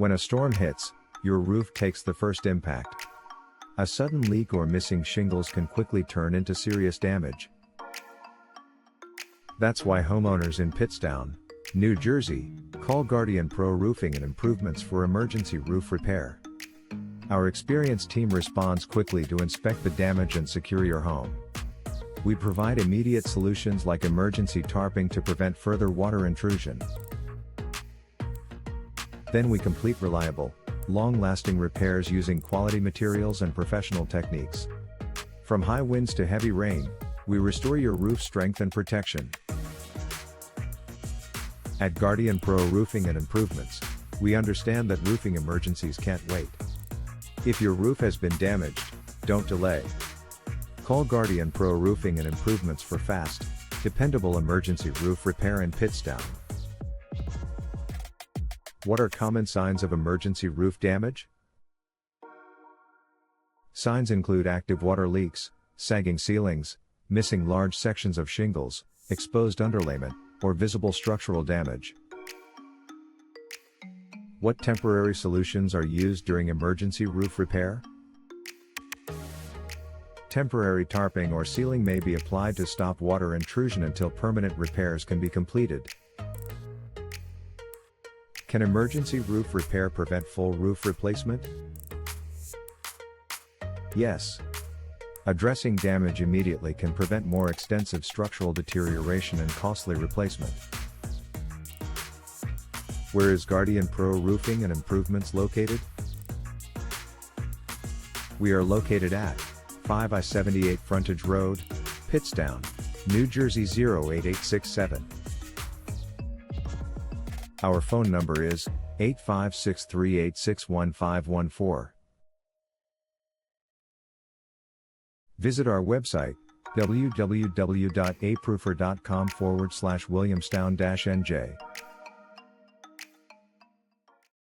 When a storm hits, your roof takes the first impact. A sudden leak or missing shingles can quickly turn into serious damage. That's why homeowners in Pittstown, New Jersey, call Guardian Pro Roofing and Improvements for emergency roof repair. Our experienced team responds quickly to inspect the damage and secure your home. We provide immediate solutions like emergency tarping to prevent further water intrusion. Then we complete reliable, long-lasting repairs using quality materials and professional techniques. From high winds to heavy rain, we restore your roof strength and protection. At Guardian Pro Roofing and Improvements, we understand that roofing emergencies can't wait. If your roof has been damaged, don't delay. Call Guardian Pro Roofing and Improvements for fast, dependable emergency roof repair in Pittstown. What are common signs of emergency roof damage? Signs include active water leaks, sagging ceilings, missing large sections of shingles, exposed underlayment, or visible structural damage. What temporary solutions are used during emergency roof repair? Temporary tarping or sealing may be applied to stop water intrusion until permanent repairs can be completed. Can emergency roof repair prevent full roof replacement? Yes. Addressing damage immediately can prevent more extensive structural deterioration and costly replacement. Where is Guardian Pro Roofing and Improvements located? We are located at 5 I-78 Frontage Road, Pittstown, New Jersey 08867. Our phone number is 85638611514. Visit our website, www.aproofer.com/Williamstown-NJ.